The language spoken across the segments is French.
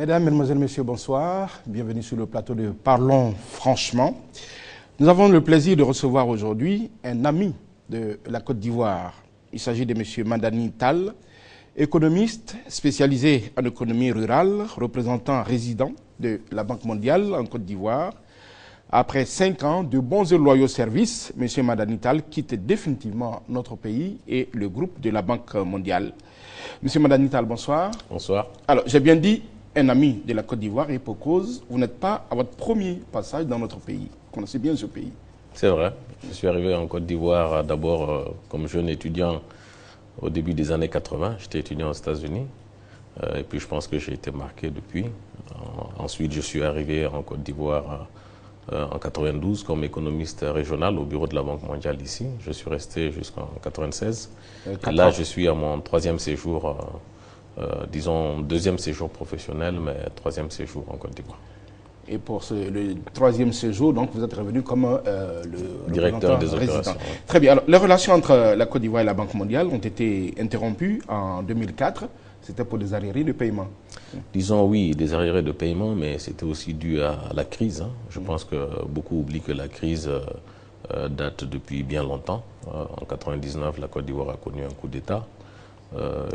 Mesdames, Mesdemoiselles, Messieurs, bonsoir. Bienvenue sur le plateau de Parlons franchement. Nous avons le plaisir de recevoir aujourd'hui un ami de la Côte d'Ivoire. Il s'agit de M. Madani Tall, économiste spécialisé en économie rurale, représentant résident de la Banque mondiale en Côte d'Ivoire. Après 5 ans de bons et loyaux services, M. Madani Tall quitte définitivement notre pays et le groupe de la Banque mondiale. M. Madani Tall, bonsoir. Bonsoir. Alors, j'ai bien dit un ami de la Côte d'Ivoire et pour cause, vous n'êtes pas à votre premier passage dans notre pays. Vous connaissez bien ce pays. C'est vrai. Je suis arrivé en Côte d'Ivoire d'abord comme jeune étudiant au début des années 80. J'étais étudiant aux États-Unis. Et puis je pense que j'ai été marqué depuis. Ensuite, je suis arrivé en Côte d'Ivoire en 92 comme économiste régional au bureau de la Banque mondiale ici. Je suis resté jusqu'en 96. Et là, je suis à mon 3e séjour, disons 2e séjour professionnel, mais 3e séjour en Côte d'Ivoire. Et pour le 3e séjour, donc vous êtes revenu comme le directeur des résident. opérations. Oui. Très bien. Alors, les relations entre la Côte d'Ivoire et la Banque mondiale ont été interrompues en 2004. C'était pour des arriérés de paiement. Disons oui, des arriérés de paiement, mais c'était aussi dû à la crise. Je pense que beaucoup oublient que la crise date depuis bien longtemps. En 1999, la Côte d'Ivoire a connu un coup d'État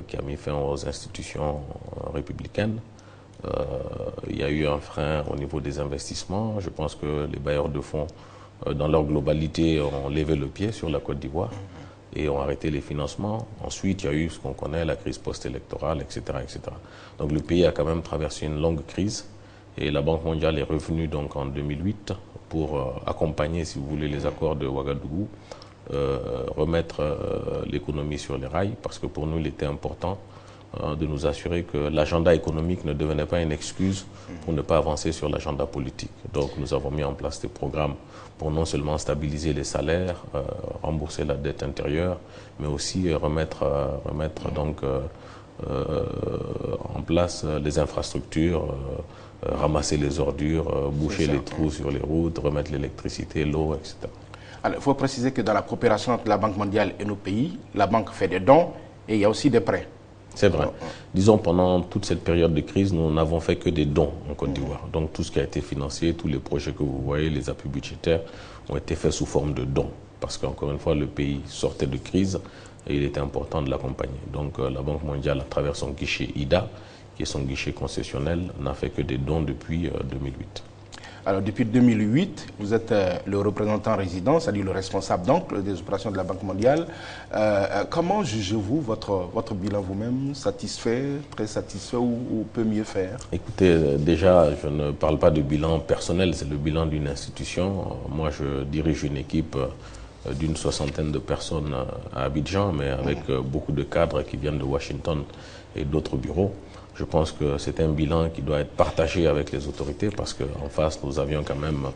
qui a mis fin aux institutions républicaines. Il y a eu un frein au niveau des investissements. Je pense que les bailleurs de fonds, dans leur globalité, ont levé le pied sur la Côte d'Ivoire et ont arrêté les financements. Ensuite, il y a eu ce qu'on connaît, la crise post-électorale, etc., etc. Donc le pays a quand même traversé une longue crise et la Banque mondiale est revenue donc en 2008 pour accompagner, si vous voulez, les accords de Ouagadougou, remettre l'économie sur les rails, parce que pour nous, il était important de nous assurer que l'agenda économique ne devenait pas une excuse pour ne pas avancer sur l'agenda politique. Donc nous avons mis en place des programmes pour non seulement stabiliser les salaires, rembourser la dette intérieure, mais aussi remettre donc en place les infrastructures, ramasser les ordures, boucher les trous sur les routes, remettre l'électricité, l'eau, etc. Alors, il faut préciser que dans la coopération entre la Banque mondiale et nos pays, la banque fait des dons et il y a aussi des prêts. C'est vrai. Disons, pendant toute cette période de crise, nous n'avons fait que des dons en Côte d'Ivoire. Donc tout ce qui a été financé, tous les projets que vous voyez, les appuis budgétaires, ont été faits sous forme de dons. Parce qu'encore une fois, le pays sortait de crise et il était important de l'accompagner. Donc la Banque mondiale, à travers son guichet IDA, qui est son guichet concessionnel, n'a fait que des dons depuis 2008. Alors, depuis 2008, vous êtes le représentant résident, c'est-à-dire le responsable donc des opérations de la Banque mondiale. Comment jugez-vous votre bilan vous-même? Satisfait, très satisfait ou peut mieux faire? Écoutez, déjà, je ne parle pas de bilan personnel, c'est le bilan d'une institution. Moi, je dirige une équipe d'une 60aine de personnes à Abidjan, mais avec beaucoup de cadres qui viennent de Washington et d'autres bureaux. Je pense que c'est un bilan qui doit être partagé avec les autorités parce qu'en face, nous avions quand même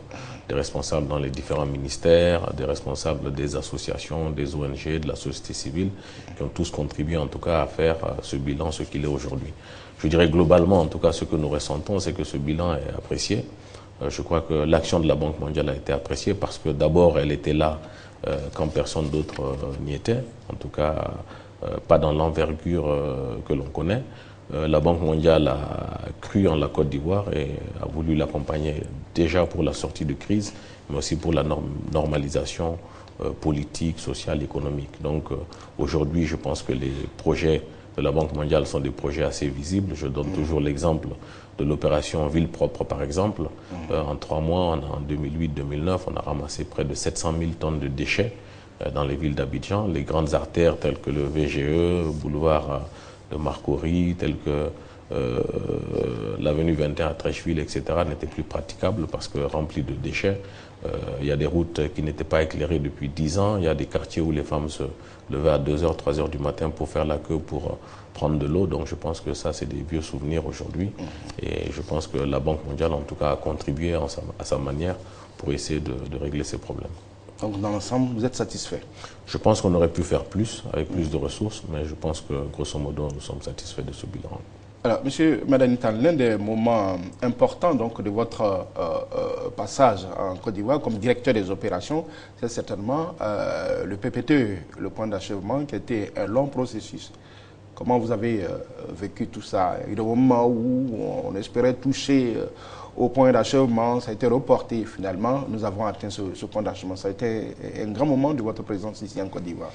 des responsables dans les différents ministères, des responsables des associations, des ONG, de la société civile, qui ont tous contribué en tout cas à faire ce bilan, ce qu'il est aujourd'hui. Je dirais globalement, en tout cas, ce que nous ressentons, c'est que ce bilan est apprécié. Je crois que l'action de la Banque mondiale a été appréciée parce que d'abord, elle était là quand personne d'autre n'y était, en tout cas pas dans l'envergure que l'on connaît. La Banque mondiale a cru en la Côte d'Ivoire et a voulu l'accompagner déjà pour la sortie de crise, mais aussi pour la normalisation politique, sociale, économique. Donc aujourd'hui, je pense que les projets de la Banque mondiale sont des projets assez visibles. Je donne toujours l'exemple de l'opération Ville propre, par exemple. En 3 mois, en 2008-2009, on a ramassé près de 700 000 tonnes de déchets dans les villes d'Abidjan. Les grandes artères telles que le VGE, boulevard de Marcory, telles que l'avenue 21 à Trècheville, etc., n'étaient plus praticables parce que remplies de déchets. Il y a des routes qui n'étaient pas éclairées depuis 10 ans. Il y a des quartiers où les femmes se levaient à 2h, 3h du matin pour faire la queue pour prendre de l'eau. Donc je pense que ça, c'est des vieux souvenirs aujourd'hui. Et je pense que la Banque mondiale, en tout cas, a contribué à sa manière pour essayer de régler ces problèmes. Donc dans l'ensemble, vous êtes satisfait? Je pense qu'on aurait pu faire plus, avec plus de ressources, mais je pense que, grosso modo, nous sommes satisfaits de ce bilan. Alors, M. Madani Tall, l'un des moments importants donc, de votre passage en Côte d'Ivoire comme directeur des opérations, c'est certainement le PPTE, le point d'achèvement, qui a été un long processus. Comment vous avez vécu tout ça? Et le moment où on espérait toucher au point d'achèvement, ça a été reporté. Finalement, nous avons atteint ce point d'achèvement. Ça a été un grand moment de votre présence ici en Côte d'Ivoire.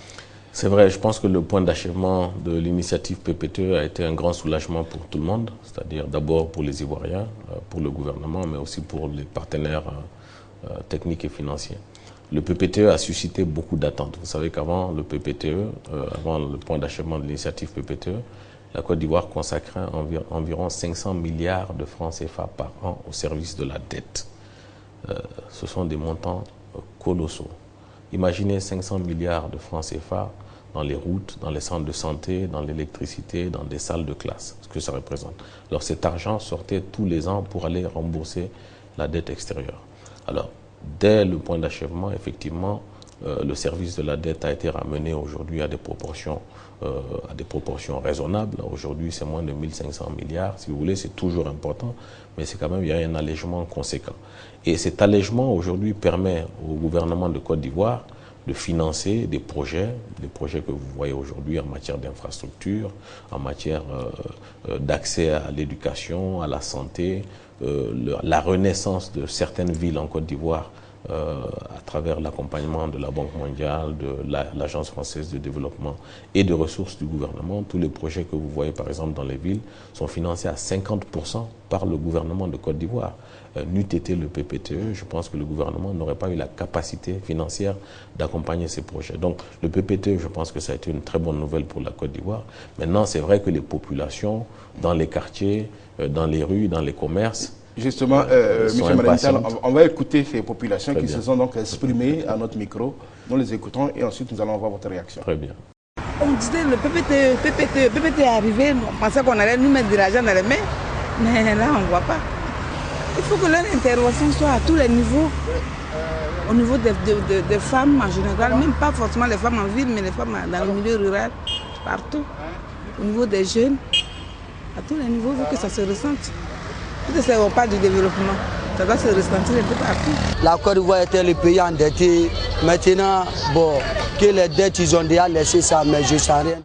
C'est vrai, je pense que le point d'achèvement de l'initiative PPTE a été un grand soulagement pour tout le monde, c'est-à-dire d'abord pour les Ivoiriens, pour le gouvernement, mais aussi pour les partenaires techniques et financiers. Le PPTE a suscité beaucoup d'attentes. Vous savez qu'avant le PPTE, avant le point d'achèvement de l'initiative PPTE, la Côte d'Ivoire consacrait environ 500 milliards de francs CFA par an au service de la dette. Ce sont des montants colossaux. Imaginez 500 milliards de francs CFA dans les routes, dans les centres de santé, dans l'électricité, dans des salles de classe, ce que ça représente. Alors cet argent sortait tous les ans pour aller rembourser la dette extérieure. Alors, dès le point d'achèvement, effectivement, le service de la dette a été ramené aujourd'hui à des proportions raisonnables. Aujourd'hui, c'est moins de 1500 milliards. Si vous voulez, c'est toujours important, mais c'est quand même, il y a un allègement conséquent. Et cet allègement, aujourd'hui, permet au gouvernement de Côte d'Ivoire de financer des projets que vous voyez aujourd'hui en matière d'infrastructure, en matière d'accès à l'éducation, à la santé, la renaissance de certaines villes en Côte d'Ivoire à travers l'accompagnement de la Banque mondiale, de l'Agence française de développement et de ressources du gouvernement. Tous les projets que vous voyez par exemple dans les villes sont financés à 50% par le gouvernement de Côte d'Ivoire. N'eût été le PPTE, je pense que le gouvernement n'aurait pas eu la capacité financière d'accompagner ces projets. Donc le PPTE, je pense que ça a été une très bonne nouvelle pour la Côte d'Ivoire. Maintenant, c'est vrai que les populations, dans les quartiers, dans les rues, dans les commerces, justement, M. Madanital, on va écouter ces populations qui se sont donc exprimées à notre micro. Nous les écoutons et ensuite nous allons voir votre réaction. Très bien. On disait le PPTE est arrivé, on pensait qu'on allait nous mettre de l'argent dans les mains, mais là on ne voit pas. Il faut que leur intervention soit à tous les niveaux, au niveau des femmes en général, même pas forcément les femmes en ville, mais les femmes dans le milieu rural, partout, au niveau des jeunes, à tous les niveaux, il faut que ça se ressente. Peut-être que ce n'est pas du développement, ça doit se ressentir un peu partout. La Côte d'Ivoire était le pays endetté. Maintenant, bon, que les dettes, ils ont déjà laissé ça, mais je ne sais rien.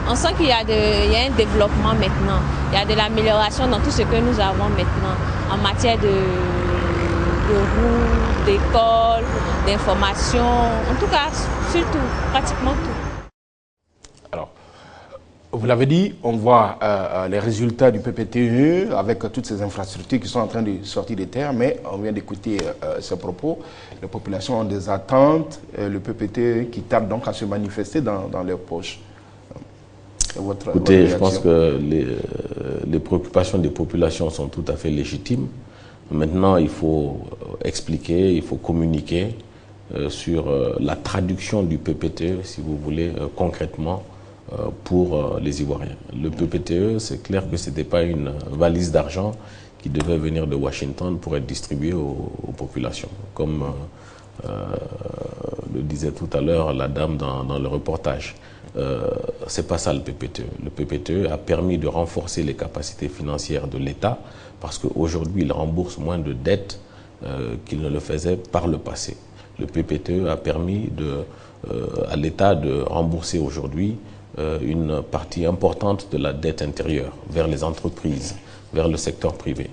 On sent qu'il y a un développement maintenant. Il y a de l'amélioration dans tout ce que nous avons maintenant en matière de routes, d'écoles, d'information, en tout cas, surtout, pratiquement tout. Alors, vous l'avez dit, on voit les résultats du PPTE avec toutes ces infrastructures qui sont en train de sortir des terres, mais on vient d'écouter ces propos. Les populations ont des attentes, le PPTE qui tarde donc à se manifester dans leurs poches. Écoutez, je pense que les préoccupations des populations sont tout à fait légitimes. Maintenant, il faut expliquer, il faut communiquer sur la traduction du PPTE, si vous voulez, concrètement, pour les Ivoiriens. Le PPTE, c'est clair que ce n'était pas une valise d'argent qui devait venir de Washington pour être distribuée aux populations. Comme le disait tout à l'heure la dame dans le reportage. C'est pas ça le PPTE. Le PPTE a permis de renforcer les capacités financières de l'État parce qu'aujourd'hui, il rembourse moins de dettes qu'il ne le faisait par le passé. Le PPTE a permis à l'État de rembourser aujourd'hui une partie importante de la dette intérieure vers les entreprises, vers le secteur privé.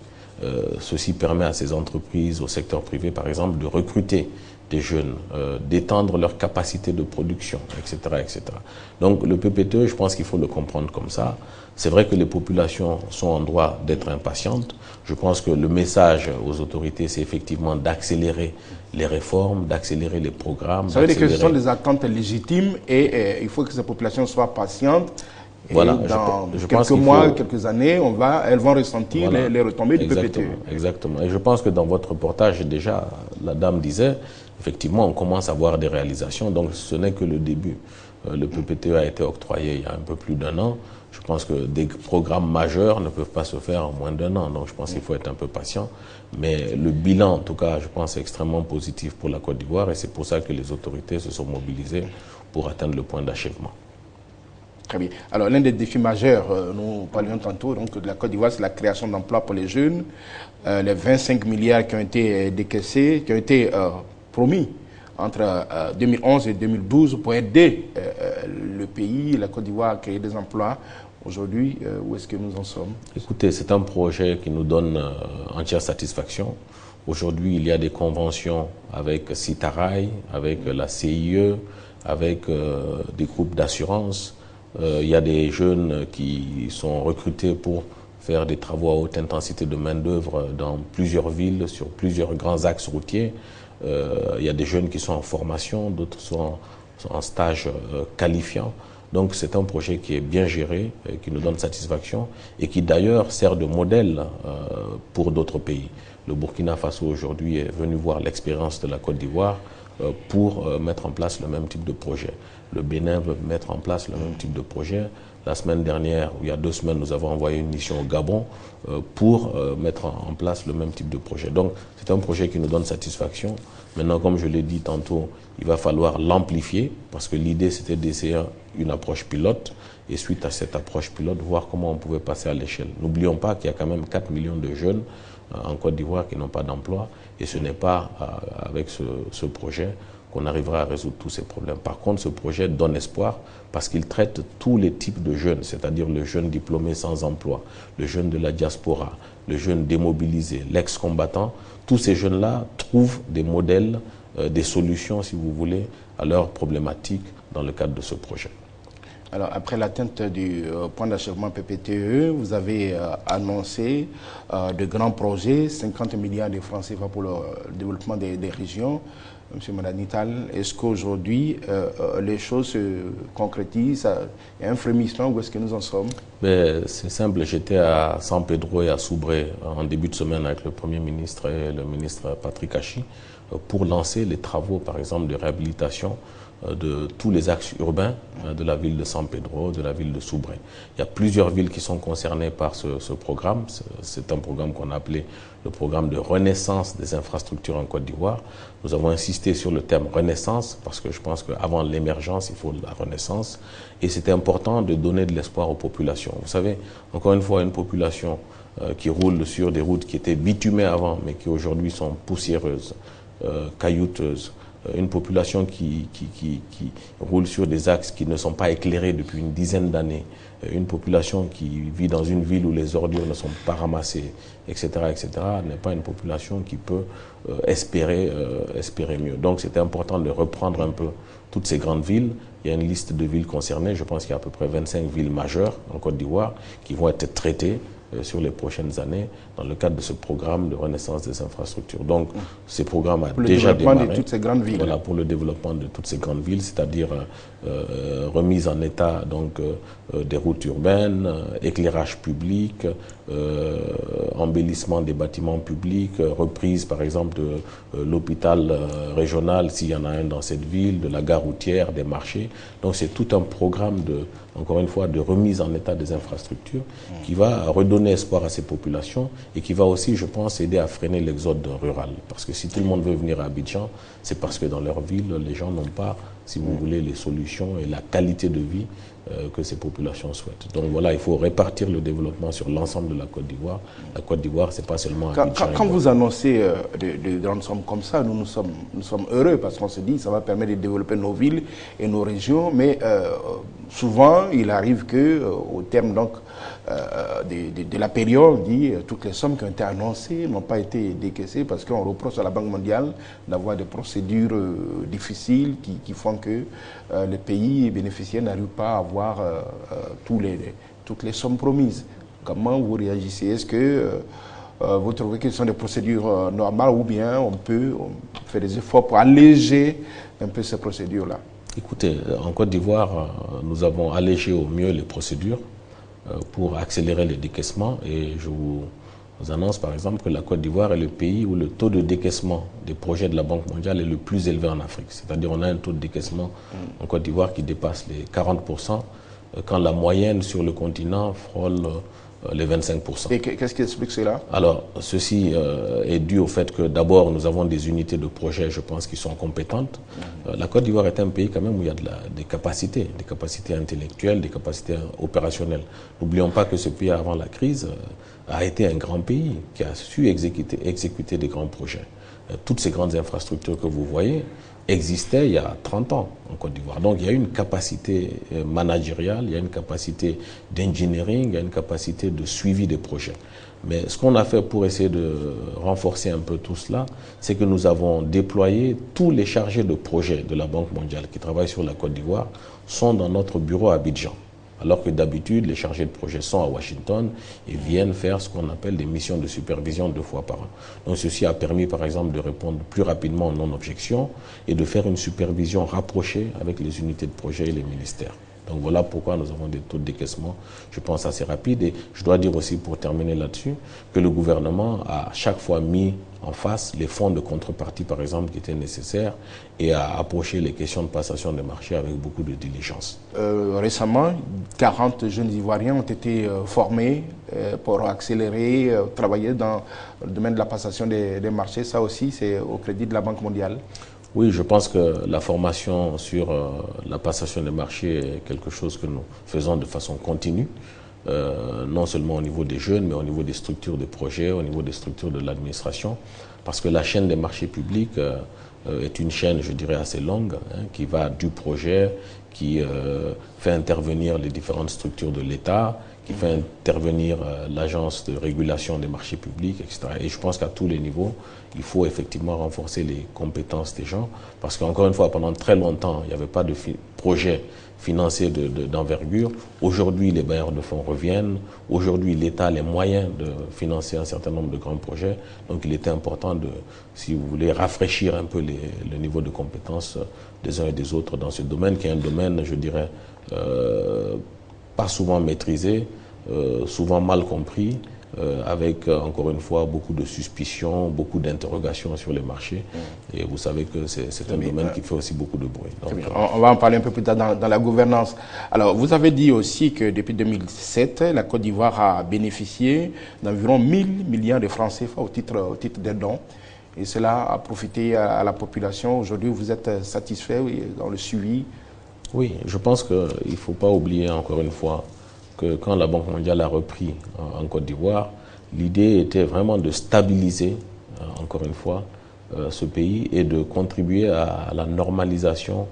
Ceci permet à ces entreprises, au secteur privé par exemple, de recruter des jeunes, d'étendre leur capacité de production, etc., etc. Donc le PPTE, je pense qu'il faut le comprendre comme ça. C'est vrai que les populations sont en droit d'être impatientes. Je pense que le message aux autorités, c'est effectivement d'accélérer les réformes, d'accélérer les programmes. Ça veut dire que ce sont des attentes légitimes et il faut que ces populations soient patientes. Et voilà, dans quelques mois, quelques années, elles vont ressentir voilà, les retombées du PPTE. Exactement. Et je pense que dans votre reportage, déjà, la dame disait, effectivement, on commence à voir des réalisations. Donc, ce n'est que le début. Le PPTE a été octroyé il y a un peu plus d'1 an. Je pense que des programmes majeurs ne peuvent pas se faire en moins d'1 an. Donc, je pense qu'il faut être un peu patient. Mais le bilan, en tout cas, je pense, est extrêmement positif pour la Côte d'Ivoire. Et c'est pour ça que les autorités se sont mobilisées pour atteindre le point d'achèvement. Très bien. Alors, l'un des défis majeurs, nous parlions tantôt donc, de la Côte d'Ivoire, c'est la création d'emplois pour les jeunes. Les 25 milliards qui ont été décaissés, qui ont été promis entre 2011 et 2012 pour aider le pays, la Côte d'Ivoire, à créer des emplois. Aujourd'hui, où est-ce que nous en sommes? Écoutez, c'est un projet qui nous donne entière satisfaction. Aujourd'hui, il y a des conventions avec Citaraï, avec la CIE, avec des groupes d'assurance. Il y a des jeunes qui sont recrutés pour faire des travaux à haute intensité de main-d'œuvre dans plusieurs villes, sur plusieurs grands axes routiers. Il y a des jeunes qui sont en formation, d'autres sont en stage qualifiant. Donc c'est un projet qui est bien géré, qui nous donne satisfaction et qui d'ailleurs sert de modèle pour d'autres pays. Le Burkina Faso aujourd'hui est venu voir l'expérience de la Côte d'Ivoire pour mettre en place le même type de projet. Le Bénin veut mettre en place le même type de projet. La semaine dernière, ou il y a 2 semaines, nous avons envoyé une mission au Gabon pour mettre en place le même type de projet. Donc c'est un projet qui nous donne satisfaction. Maintenant, comme je l'ai dit tantôt, il va falloir l'amplifier parce que l'idée c'était d'essayer une approche pilote et suite à cette approche pilote, voir comment on pouvait passer à l'échelle. N'oublions pas qu'il y a quand même 4 millions de jeunes en Côte d'Ivoire qui n'ont pas d'emploi et ce n'est pas avec ce projet qu'on arrivera à résoudre tous ces problèmes. Par contre, ce projet donne espoir parce qu'il traite tous les types de jeunes, c'est-à-dire le jeune diplômé sans emploi, le jeune de la diaspora, le jeune démobilisé, l'ex-combattant. Tous ces jeunes-là trouvent des modèles, des solutions, si vous voulez, à leurs problématiques dans le cadre de ce projet. Alors, après l'atteinte du point d'achèvement PPTE, vous avez annoncé de grands projets, 50 milliards de francs CFA pour le développement des régions. Monsieur Mandani Tall, est-ce qu'aujourd'hui les choses se concrétisent? Il y a un frémissement, où est-ce que nous en sommes? C'est simple, j'étais à San Pedro et à Soubré en début de semaine avec le Premier ministre et le ministre Patrick Hachi pour lancer les travaux, par exemple, de réhabilitation de tous les axes urbains de la ville de San Pedro, de la ville de Soubré. Il y a plusieurs villes qui sont concernées par ce programme. C'est un programme qu'on a appelé le programme de renaissance des infrastructures en Côte d'Ivoire. Nous avons insisté sur le terme renaissance parce que je pense qu'avant l'émergence, il faut la renaissance. Et c'était important de donner de l'espoir aux populations. Vous savez, encore une fois, une population qui roule sur des routes qui étaient bitumées avant, mais qui aujourd'hui sont poussiéreuses, caillouteuses, une population qui roule sur des axes qui ne sont pas éclairés depuis une dizaine d'années, une population qui vit dans une ville où les ordures ne sont pas ramassées, etc., n'est pas une population qui peut espérer mieux. Donc c'était important de reprendre un peu toutes ces grandes villes. Il y a une liste de villes concernées, je pense qu'il y a à peu près 25 villes majeures en Côte d'Ivoire qui vont être traitées sur les prochaines années dans le cadre de ce programme de renaissance des infrastructures. Donc, ce programme a déjà démarré. Pour le développement de toutes ces grandes villes. Voilà, pour le développement de toutes ces grandes villes, c'est-à-dire remise en état donc, des routes urbaines, éclairage public, embellissement des bâtiments publics, reprise par exemple de l'hôpital régional s'il y en a un dans cette ville, de la gare routière, des marchés. Donc c'est tout un programme encore une fois, de remise en état des infrastructures qui va redonner espoir à ces populations et qui va aussi, je pense, aider à freiner l'exode rural. Parce que si tout le monde veut venir à Abidjan, c'est parce que dans leur ville, les gens n'ont pas, si vous voulez, les solutions et la qualité de vie que ces populations souhaitent. Donc voilà, il faut répartir le développement sur l'ensemble de la Côte d'Ivoire. La Côte d'Ivoire, c'est pas seulement Abidjan. Quand vous annoncez de grandes sommes comme ça, nous sommes heureux parce qu'on se dit que ça va permettre de développer nos villes et nos régions, mais souvent, il arrive qu'au terme donc, de la période, toutes les sommes qui ont été annoncées n'ont pas été décaissées parce qu'on reproche à la Banque mondiale d'avoir des procédures difficiles qui font que les pays bénéficiaires n'arrivent pas à avoir toutes les sommes promises. Comment vous réagissez? Est-ce que vous trouvez que ce sont des procédures normales ou bien on fait des efforts pour alléger un peu ces procédures-là? Écoutez, en Côte d'Ivoire, nous avons allégé au mieux les procédures pour accélérer les décaissements et je vous annonce par exemple que la Côte d'Ivoire est le pays où le taux de décaissement des projets de la Banque mondiale est le plus élevé en Afrique. C'est-à-dire qu'on a un taux de décaissement en Côte d'Ivoire qui dépasse les 40%, quand la moyenne sur le continent frôle les 25%. Et qu'est-ce qui explique cela? Alors, ceci est dû au fait que d'abord, nous avons des unités de projet, je pense, qui sont compétentes. La Côte d'Ivoire est un pays quand même où il y a des capacités intellectuelles, des capacités opérationnelles. N'oublions pas que ce pays, avant la crise, a été un grand pays qui a su exécuter des grands projets. Toutes ces grandes infrastructures que vous voyez, existait il y a 30 ans en Côte d'Ivoire. Donc il y a une capacité managériale, il y a une capacité d'engineering, il y a une capacité de suivi des projets. Mais ce qu'on a fait pour essayer de renforcer un peu tout cela, c'est que nous avons déployé tous les chargés de projet de la Banque mondiale qui travaillent sur la Côte d'Ivoire sont dans notre bureau à Abidjan. Alors que d'habitude, les chargés de projet sont à Washington et viennent faire ce qu'on appelle des missions de supervision 2 fois par an. Donc ceci a permis par exemple de répondre plus rapidement aux non-objections et de faire une supervision rapprochée avec les unités de projet et les ministères. Donc voilà pourquoi nous avons des taux de décaissement, je pense, assez rapides. Et je dois dire aussi, pour terminer là-dessus, que le gouvernement a chaque fois mis en face les fonds de contrepartie, par exemple, qui étaient nécessaires et a approché les questions de passation des marchés avec beaucoup de diligence. Récemment, 40 jeunes Ivoiriens ont été formés pour accélérer, travailler dans le domaine de la passation des marchés. Ça aussi, c'est au crédit de la Banque mondiale. Oui, je pense que la formation sur la passation des marchés est quelque chose que nous faisons de façon continue, non seulement au niveau des jeunes, mais au niveau des structures de projet, au niveau des structures de l'administration, parce que la chaîne des marchés publics est une chaîne, je dirais, assez longue, qui va du projet, qui fait intervenir les différentes structures de l'État, qui fait intervenir l'agence de régulation des marchés publics, etc. Et je pense qu'à tous les niveaux, il faut effectivement renforcer les compétences des gens, parce qu'encore une fois, pendant très longtemps, il n'y avait pas de projet financier d'envergure. Aujourd'hui, les bailleurs de fonds reviennent. Aujourd'hui, l'État a les moyens de financer un certain nombre de grands projets. Donc, il était important de, si vous voulez, rafraîchir un peu le niveau de compétences des uns et des autres dans ce domaine, qui est un domaine, je dirais, pas souvent maîtrisé, souvent mal compris, avec encore une fois beaucoup de suspicions, beaucoup d'interrogations sur les marchés. Et vous savez que c'est un domaine qui fait aussi beaucoup de bruit. Donc, on va en parler un peu plus tard dans la gouvernance. Alors, vous avez dit aussi que depuis 2007, la Côte d'Ivoire a bénéficié d'environ 1000 milliards de francs CFA au titre des dons. Et cela a profité à la population. Aujourd'hui, vous êtes satisfait dans le suivi? Oui, je pense qu'il ne faut pas oublier encore une fois que quand la Banque mondiale a repris en Côte d'Ivoire, l'idée était vraiment de stabiliser, encore une fois, ce pays et de contribuer à la normalisation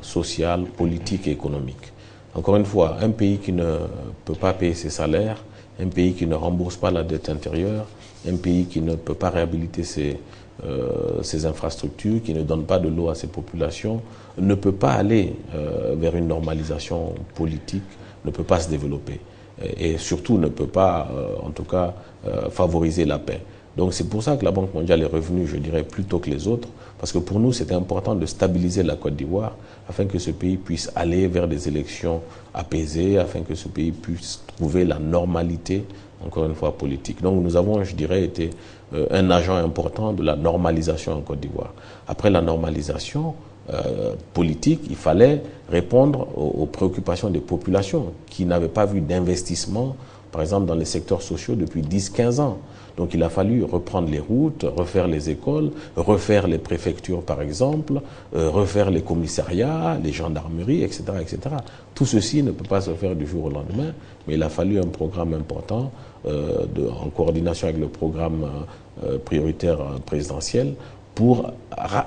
sociale, politique et économique. Encore une fois, un pays qui ne peut pas payer ses salaires, un pays qui ne rembourse pas la dette intérieure, un pays qui ne peut pas réhabiliter ses infrastructures, qui ne donne pas de l'eau à ses populations, ne peut pas aller vers une normalisation politique, ne peut pas se développer et surtout ne peut pas, en tout cas, favoriser la paix. Donc c'est pour ça que la Banque mondiale est revenue, je dirais, plus tôt que les autres, parce que pour nous, c'était important de stabiliser la Côte d'Ivoire afin que ce pays puisse aller vers des élections apaisées, afin que ce pays puisse trouver la normalité, encore une fois, politique. Donc nous avons, je dirais, été un agent important de la normalisation en Côte d'Ivoire. Après la normalisation politique, il fallait répondre aux préoccupations des populations qui n'avaient pas vu d'investissement, par exemple, dans les secteurs sociaux depuis 10-15 ans. Donc il a fallu reprendre les routes, refaire les écoles, refaire les préfectures par exemple, refaire les commissariats, les gendarmeries, etc., etc. Tout ceci ne peut pas se faire du jour au lendemain, mais il a fallu un programme important en coordination avec le programme prioritaire présidentiel pour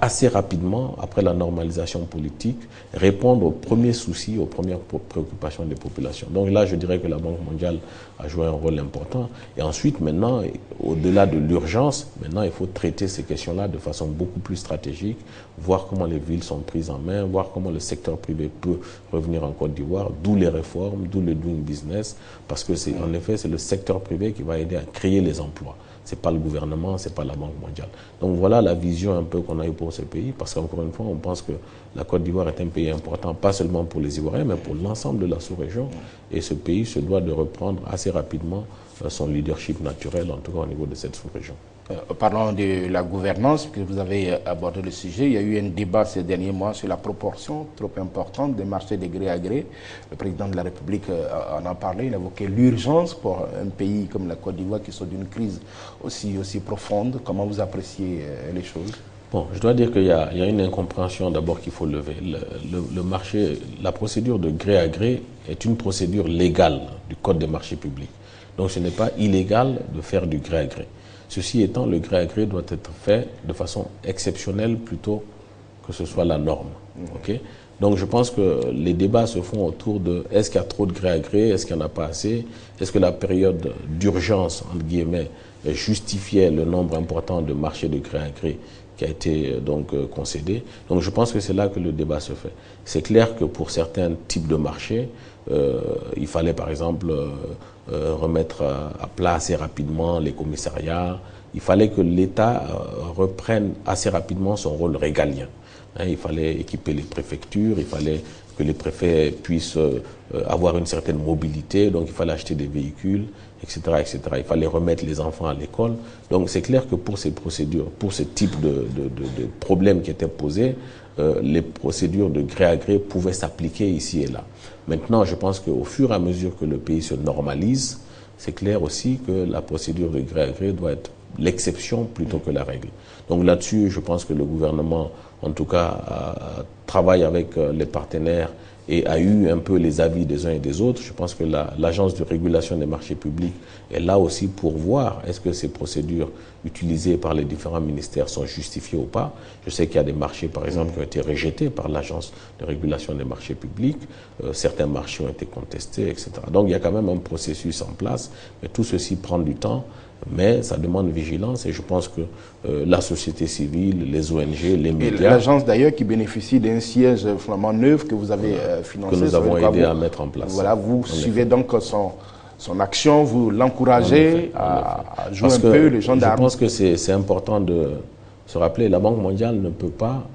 assez rapidement, après la normalisation politique, répondre aux premiers soucis, aux premières préoccupations des populations. Donc là, je dirais que la Banque mondiale a joué un rôle important. Et ensuite, maintenant, au-delà de l'urgence, maintenant, il faut traiter ces questions-là de façon beaucoup plus stratégique, voir comment les villes sont prises en main, voir comment le secteur privé peut revenir en Côte d'Ivoire, d'où les réformes, d'où le doing business, parce que c'est, en effet, c'est le secteur privé qui va aider à créer les emplois. Ce n'est pas le gouvernement, ce n'est pas la Banque mondiale. Donc voilà la vision un peu qu'on a eue pour ce pays, parce qu'encore une fois, on pense que la Côte d'Ivoire est un pays important, pas seulement pour les Ivoiriens, mais pour l'ensemble de la sous-région. Et ce pays se doit de reprendre assez rapidement son leadership naturel, en tout cas au niveau de cette sous-région. Parlons de la gouvernance, puisque vous avez abordé le sujet. Il y a eu un débat ces derniers mois sur la proportion trop importante des marchés de gré à gré. Le président de la République en a parlé, il a évoqué l'urgence pour un pays comme la Côte d'Ivoire qui sort d'une crise aussi profonde. Comment vous appréciez les choses? Bon, je dois dire qu'il y a une incompréhension d'abord qu'il faut lever. Le marché, la procédure de gré à gré est une procédure légale du Code des marchés publics. Donc ce n'est pas illégal de faire du gré à gré. Ceci étant, le gré à gré doit être fait de façon exceptionnelle plutôt que ce soit la norme. Okay? Donc je pense que les débats se font autour de est-ce qu'il y a trop de gré à gré, est-ce qu'il n'y en a pas assez, est-ce que la période d'urgence, entre guillemets, justifiait le nombre important de marchés de gré à gré qui a été donc concédé. Donc je pense que c'est là que le débat se fait. C'est clair que pour certains types de marchés, il fallait par exemple remettre à plat assez rapidement les commissariats. Il fallait que l'État reprenne assez rapidement son rôle régalien. Il fallait équiper les préfectures, il fallait que les préfets puissent avoir une certaine mobilité, donc il fallait acheter des véhicules, etc., etc. Il fallait remettre les enfants à l'école. Donc c'est clair que pour ces procédures, pour ce type de problèmes qui étaient posés, les procédures de gré à gré pouvaient s'appliquer ici et là. Maintenant, je pense qu'au fur et à mesure que le pays se normalise, c'est clair aussi que la procédure de gré à gré doit être l'exception plutôt que la règle. Donc là-dessus, je pense que le gouvernement, en tout cas, travaille avec les partenaires et a eu un peu les avis des uns et des autres. Je pense que l'Agence de régulation des marchés publics est là aussi pour voir est-ce que ces procédures utilisées par les différents ministères sont justifiées ou pas. Je sais qu'il y a des marchés, par exemple, qui ont été rejetés par l'Agence de régulation des marchés publics. Certains marchés ont été contestés, etc. Donc il y a quand même un processus en place, mais tout ceci prend du temps. Mais ça demande vigilance et je pense que la société civile, les ONG, les médias... L'agence d'ailleurs qui bénéficie d'un siège flambant neuf que vous avez financé. Que nous avons aidé à mettre en place. Voilà, vous suivez donc son action, vous l'encouragez à jouer un peu le gendarme. Je pense que c'est important de se rappeler, la Banque mondiale ne peut pas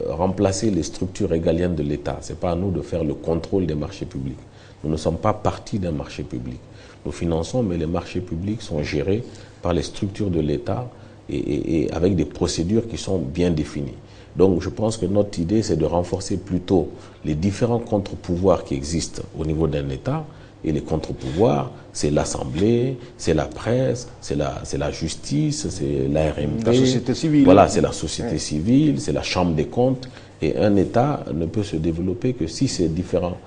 remplacer les structures régaliennes de l'État. Ce n'est pas à nous de faire le contrôle des marchés publics. Nous ne sommes pas partie d'un marché public. Nous finançons, mais les marchés publics sont gérés par les structures de l'État et avec des procédures qui sont bien définies. Donc je pense que notre idée, c'est de renforcer plutôt les différents contre-pouvoirs qui existent au niveau d'un État. Et les contre-pouvoirs, c'est l'Assemblée, c'est la presse, c'est la justice, c'est la RMP. La société civile. Voilà, c'est la société civile, c'est la Chambre des comptes. Et un État ne peut se développer que si ces différents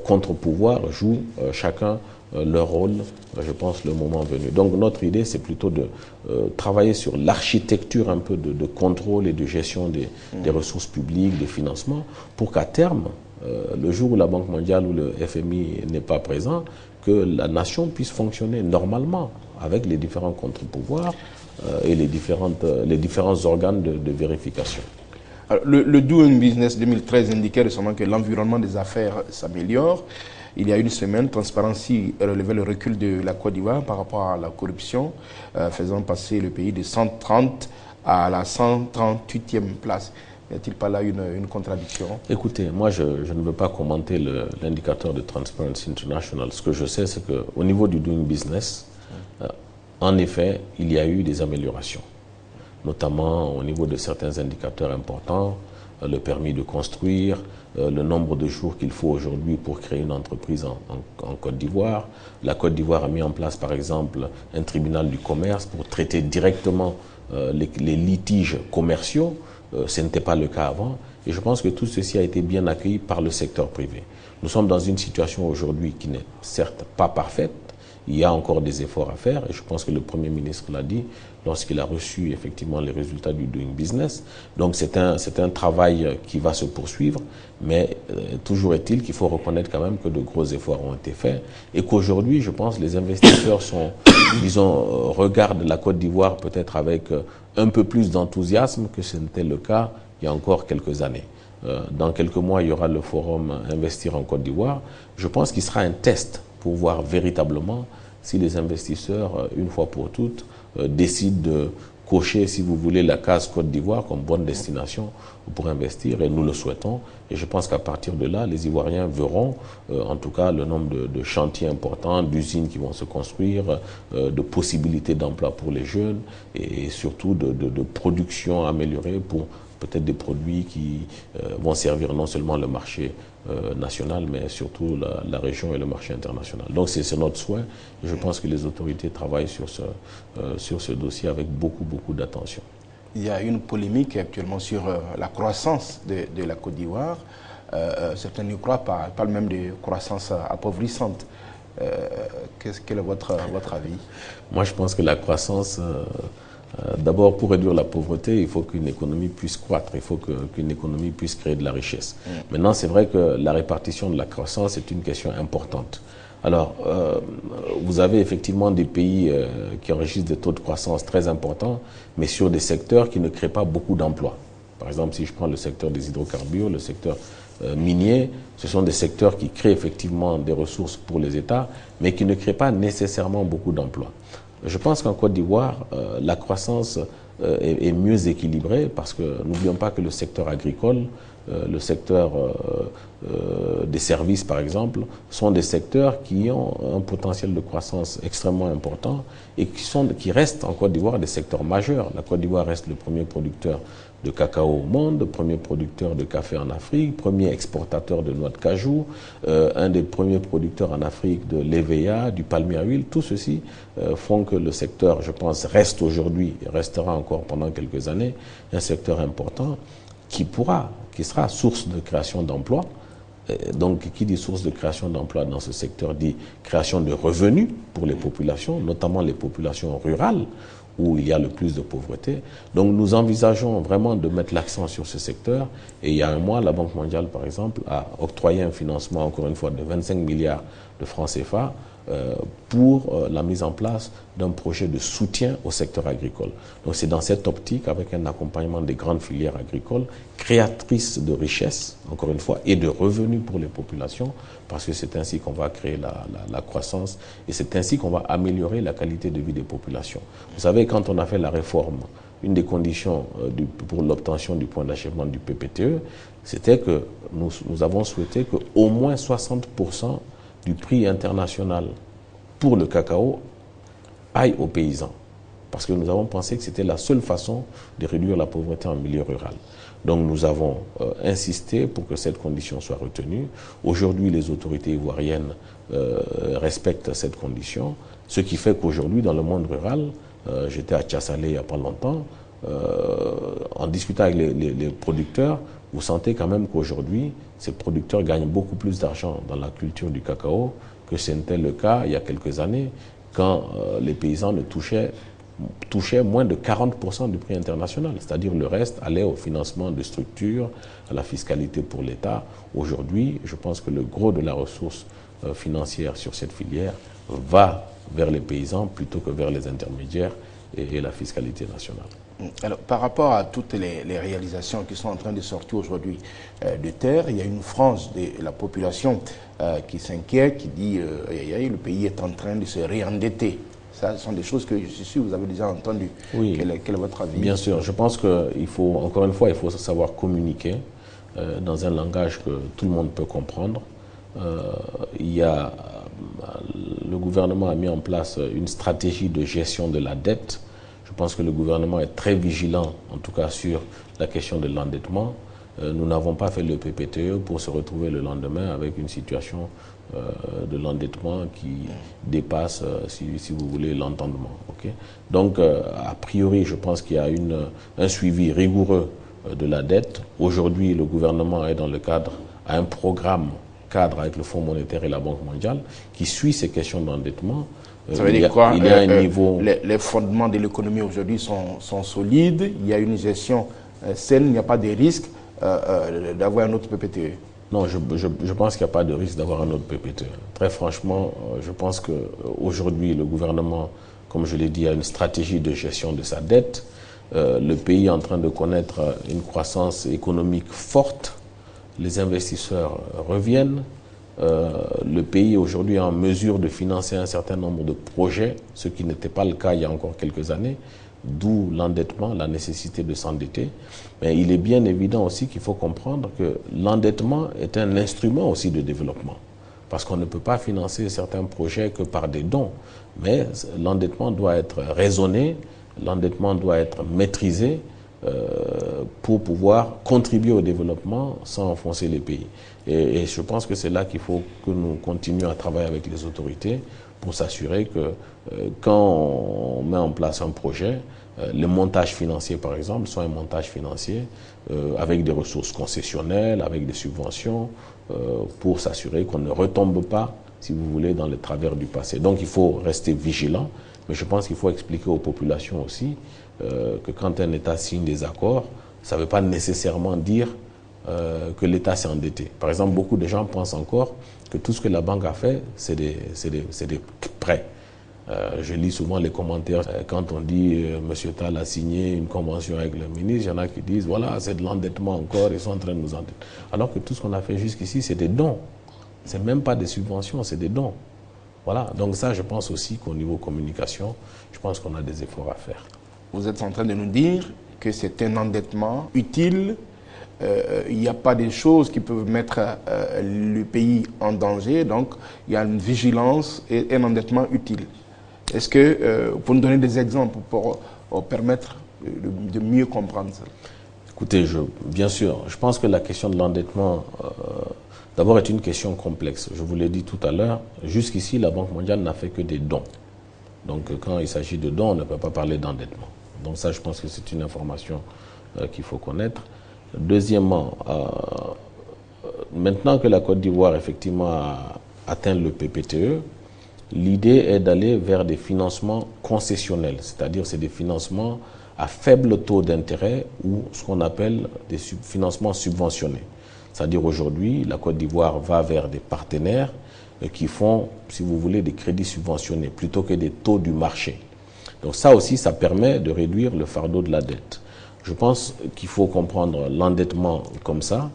contre-pouvoirs jouent chacun leur rôle, je pense, le moment venu. Donc notre idée, c'est plutôt de travailler sur l'architecture un peu de contrôle et de gestion des ressources publiques, des financements, pour qu'à terme, le jour où la Banque mondiale ou le FMI n'est pas présent, que la nation puisse fonctionner normalement avec les différents contre-pouvoirs et les différents organes de vérification. Alors, le Doing Business 2013 indiquait récemment que l'environnement des affaires s'améliore. Il y a une semaine, Transparency relevait le recul de la Côte d'Ivoire par rapport à la corruption, faisant passer le pays de 130 à la 138e place. N'y a-t-il pas là une contradiction? Écoutez, moi je ne veux pas commenter l'indicateur de Transparency International. Ce que je sais, c'est qu'au niveau du Doing Business, en effet, il y a eu des améliorations, notamment au niveau de certains indicateurs importants, le permis de construire, le nombre de jours qu'il faut aujourd'hui pour créer une entreprise en Côte d'Ivoire. La Côte d'Ivoire a mis en place, par exemple, un tribunal du commerce pour traiter directement les litiges commerciaux. Ce n'était pas le cas avant. Et je pense que tout ceci a été bien accueilli par le secteur privé. Nous sommes dans une situation aujourd'hui qui n'est certes pas parfaite. Il y a encore des efforts à faire et je pense que le Premier ministre l'a dit lorsqu'il a reçu effectivement les résultats du Doing Business. Donc c'est un travail qui va se poursuivre, mais toujours est-il qu'il faut reconnaître quand même que de gros efforts ont été faits et qu'aujourd'hui, je pense, les investisseurs regardent la Côte d'Ivoire peut-être avec un peu plus d'enthousiasme que ce n'était le cas il y a encore quelques années. Dans quelques mois, il y aura le forum Investir en Côte d'Ivoire. Je pense qu'il sera un test pour voir véritablement si les investisseurs, une fois pour toutes, décident de cocher, si vous voulez, la case Côte d'Ivoire comme bonne destination pour investir, et nous le souhaitons. Et je pense qu'à partir de là, les Ivoiriens verront, en tout cas, le nombre de chantiers importants, d'usines qui vont se construire, de possibilités d'emploi pour les jeunes, et surtout de production améliorée pour peut-être des produits qui vont servir non seulement le marché national, mais surtout la région et le marché international. Donc c'est notre souhait et je pense que les autorités travaillent sur ce dossier avec beaucoup d'attention. Il y a une polémique actuellement sur la croissance de la Côte d'Ivoire. Certains n'y croient pas, parlent même de croissance appauvrissante. Quel est votre avis? Moi je pense que la croissance D'abord, pour réduire la pauvreté, il faut qu'une économie puisse croître, il faut qu'une économie puisse créer de la richesse. Maintenant, c'est vrai que la répartition de la croissance est une question importante. Alors, vous avez effectivement des pays qui enregistrent des taux de croissance très importants, mais sur des secteurs qui ne créent pas beaucoup d'emplois. Par exemple, si je prends le secteur des hydrocarbures, le secteur minier, ce sont des secteurs qui créent effectivement des ressources pour les États, mais qui ne créent pas nécessairement beaucoup d'emplois. Je pense qu'en Côte d'Ivoire, la croissance est mieux équilibrée parce que n'oublions pas que le secteur agricole, le secteur des services par exemple, sont des secteurs qui ont un potentiel de croissance extrêmement important et qui restent en Côte d'Ivoire des secteurs majeurs. La Côte d'Ivoire reste le premier producteur de cacao au monde, premier producteur de café en Afrique, premier exportateur de noix de cajou, un des premiers producteurs en Afrique de l'EVA, du palmier à huile. Tout ceci font que le secteur, je pense, reste aujourd'hui et restera encore pendant quelques années un secteur important qui sera source de création d'emplois. Donc, qui dit source de création d'emplois dans ce secteur dit création de revenus pour les populations, notamment les populations rurales, où il y a le plus de pauvreté. Donc nous envisageons vraiment de mettre l'accent sur ce secteur. Et il y a un mois, la Banque mondiale, par exemple, a octroyé un financement, encore une fois, de 25 milliards de francs CFA pour la mise en place d'un projet de soutien au secteur agricole. Donc c'est dans cette optique, avec un accompagnement des grandes filières agricoles, créatrices de richesses, encore une fois, et de revenus pour les populations, parce que c'est ainsi qu'on va créer la croissance et c'est ainsi qu'on va améliorer la qualité de vie des populations. Vous savez, quand on a fait la réforme, une des conditions pour l'obtention du point d'achèvement du PPTE, c'était que nous avons souhaité qu'au moins 60% du prix international pour le cacao aille aux paysans. Parce que nous avons pensé que c'était la seule façon de réduire la pauvreté en milieu rural. Donc nous avons insisté pour que cette condition soit retenue. Aujourd'hui, les autorités ivoiriennes respectent cette condition, ce qui fait qu'aujourd'hui, dans le monde rural, j'étais à Tchassalé il n'y a pas longtemps, en discutant avec les producteurs, vous sentez quand même qu'aujourd'hui, ces producteurs gagnent beaucoup plus d'argent dans la culture du cacao que ce n'était le cas il y a quelques années, quand les paysans ne touchaient moins de 40% du prix international. C'est-à-dire le reste allait au financement de structures, à la fiscalité pour l'État. Aujourd'hui, je pense que le gros de la ressource financière sur cette filière va vers les paysans plutôt que vers les intermédiaires et la fiscalité nationale. Alors, par rapport à toutes les réalisations qui sont en train de sortir aujourd'hui de terre, il y a une frange de la population qui s'inquiète, qui dit le pays est en train de se réendetter. Ça, ce sont des choses que je suis sûr que vous avez déjà entendues. Oui. Quel est votre avis? Bien sûr, je pense qu'il faut, encore une fois, il faut savoir communiquer dans un langage que tout le monde peut comprendre. Le gouvernement a mis en place une stratégie de gestion de la dette. Je pense que le gouvernement est très vigilant, en tout cas sur la question de l'endettement. Nous n'avons pas fait le PPTE pour se retrouver le lendemain avec une situation de l'endettement qui dépasse, si vous voulez, l'entendement. Okay? Donc, a priori, je pense qu'il y a un suivi rigoureux de la dette. Aujourd'hui, le gouvernement est dans le cadre, a un programme cadre avec le Fonds monétaire et la Banque mondiale qui suit ces questions d'endettement. Ça veut dire quoi? Il y a un niveau... Les fondements de l'économie aujourd'hui sont solides, il y a une gestion saine, il n'y a pas de risque d'avoir un autre PPTE. Non, je pense qu'il n'y a pas de risque d'avoir un autre PPTE. Très franchement, je pense qu'aujourd'hui, le gouvernement, comme je l'ai dit, a une stratégie de gestion de sa dette. Le pays est en train de connaître une croissance économique forte. Les investisseurs reviennent. Le pays aujourd'hui est en mesure de financer un certain nombre de projets, ce qui n'était pas le cas il y a encore quelques années, d'où l'endettement, la nécessité de s'endetter. Mais il est bien évident aussi qu'il faut comprendre que l'endettement est un instrument aussi de développement. Parce qu'on ne peut pas financer certains projets que par des dons. Mais l'endettement doit être raisonné, l'endettement doit être maîtrisé pour pouvoir contribuer au développement sans enfoncer les pays. Et je pense que c'est là qu'il faut que nous continuions à travailler avec les autorités pour s'assurer que quand on met en place un projet, le montage financier, par exemple, soit un montage financier avec des ressources concessionnelles, avec des subventions, pour s'assurer qu'on ne retombe pas, si vous voulez, dans les travers du passé. Donc il faut rester vigilant, mais je pense qu'il faut expliquer aux populations aussi que quand un État signe des accords, ça ne veut pas nécessairement dire que l'État s'est endetté. Par exemple, beaucoup de gens pensent encore que tout ce que la banque a fait, c'est des prêts. Je lis souvent les commentaires quand on dit M. Tal a signé une convention avec le ministre, il y en a qui disent voilà, c'est de l'endettement encore, ils sont en train de nous endetter. Alors que tout ce qu'on a fait jusqu'ici, c'est des dons. Ce n'est même pas des subventions, c'est des dons. Voilà, donc ça, je pense aussi qu'au niveau communication, je pense qu'on a des efforts à faire. Vous êtes en train de nous dire que c'est un endettement utile. Il n'y a pas des choses qui peuvent mettre le pays en danger. Donc, il y a une vigilance et un endettement utile. Est-ce que vous pouvez nous donner des exemples pour permettre de mieux comprendre ça? Écoutez, bien sûr, je pense que la question de l'endettement, d'abord, est une question complexe. Je vous l'ai dit tout à l'heure, jusqu'ici, la Banque mondiale n'a fait que des dons. Donc, quand il s'agit de dons, on ne peut pas parler d'endettement. Donc ça, je pense que c'est une information qu'il faut connaître. Deuxièmement, maintenant que la Côte d'Ivoire, effectivement, a atteint le PPTE, l'idée est d'aller vers des financements concessionnels, c'est-à-dire c'est des financements à faible taux d'intérêt ou ce qu'on appelle des financements subventionnés. C'est-à-dire aujourd'hui, la Côte d'Ivoire va vers des partenaires qui font, si vous voulez, des crédits subventionnés plutôt que des taux du marché. Donc ça aussi, ça permet de réduire le fardeau de la dette. Je pense qu'il faut comprendre l'endettement comme ça.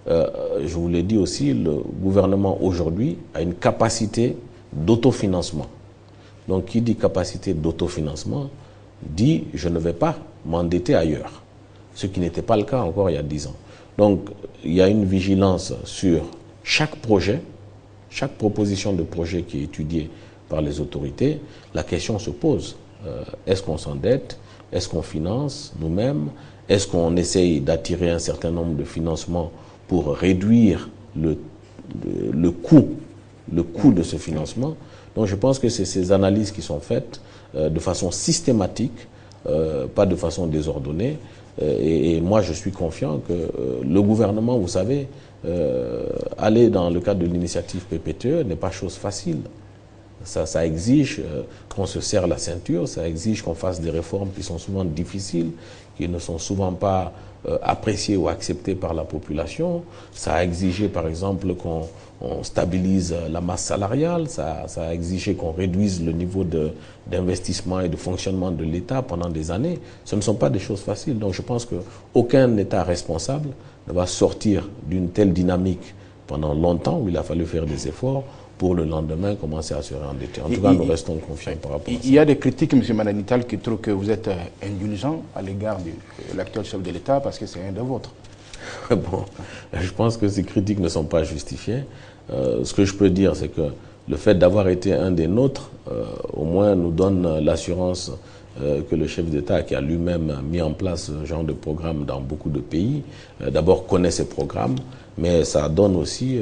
Je vous l'ai dit aussi, le gouvernement aujourd'hui a une capacité d'autofinancement. Donc qui dit capacité d'autofinancement dit je ne vais pas m'endetter ailleurs. Ce qui n'était pas le cas encore il y a 10 ans. Donc il y a une vigilance sur chaque projet, chaque proposition de projet qui est étudiée par les autorités. La question se pose. Est-ce qu'on s'endette? Est-ce qu'on finance nous-mêmes? Est-ce qu'on essaye d'attirer un certain nombre de financements pour réduire le coût de ce financement? Donc je pense que c'est ces analyses qui sont faites de façon systématique, pas de façon désordonnée. Et moi je suis confiant que le gouvernement, vous savez, aller dans le cadre de l'initiative PPTE n'est pas chose facile. Ça exige qu'on se serre la ceinture, ça exige qu'on fasse des réformes qui sont souvent difficiles, qui ne sont souvent pas appréciées ou acceptées par la population. Ça a exigé par exemple qu'on stabilise la masse salariale, ça a exigé qu'on réduise le niveau d'investissement et de fonctionnement de l'État pendant des années. Ce ne sont pas des choses faciles. Donc je pense qu'aucun État responsable ne va sortir d'une telle dynamique pendant longtemps où il a fallu faire des efforts pour le lendemain commencer à se réendetter. En tout cas, nous restons confiants par rapport à ça. Il y a des critiques, M. Mandani Tal, qui trouvent que vous êtes indulgent à l'égard de l'actuel chef de l'État parce que c'est un des vôtres. Bon, je pense que ces critiques ne sont pas justifiées. Ce que je peux dire, c'est que le fait d'avoir été un des nôtres, au moins nous donne l'assurance que le chef d'État, qui a lui-même mis en place ce genre de programme dans beaucoup de pays, d'abord connaît ces programmes, mais ça donne aussi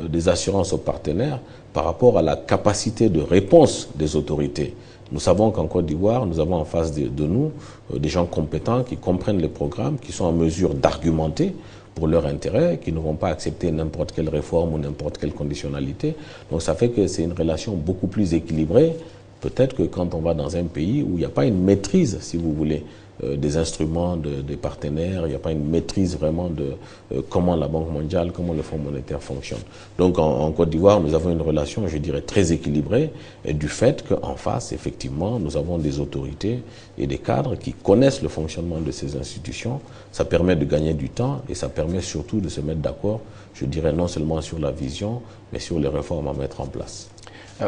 des assurances aux partenaires par rapport à la capacité de réponse des autorités. Nous savons qu'en Côte d'Ivoire, nous avons en face de nous des gens compétents qui comprennent les programmes, qui sont en mesure d'argumenter pour leur intérêt, qui ne vont pas accepter n'importe quelle réforme ou n'importe quelle conditionnalité. Donc ça fait que c'est une relation beaucoup plus équilibrée, peut-être que quand on va dans un pays où il n'y a pas une maîtrise, si vous voulez, des instruments des partenaires, il n'y a pas une maîtrise vraiment de comment la Banque mondiale, comment le Fonds monétaire fonctionne. Donc en Côte d'Ivoire, nous avons une relation, je dirais, très équilibrée, et du fait qu'en face, effectivement, nous avons des autorités et des cadres qui connaissent le fonctionnement de ces institutions. Ça permet de gagner du temps et ça permet surtout de se mettre d'accord, je dirais, non seulement sur la vision, mais sur les réformes à mettre en place.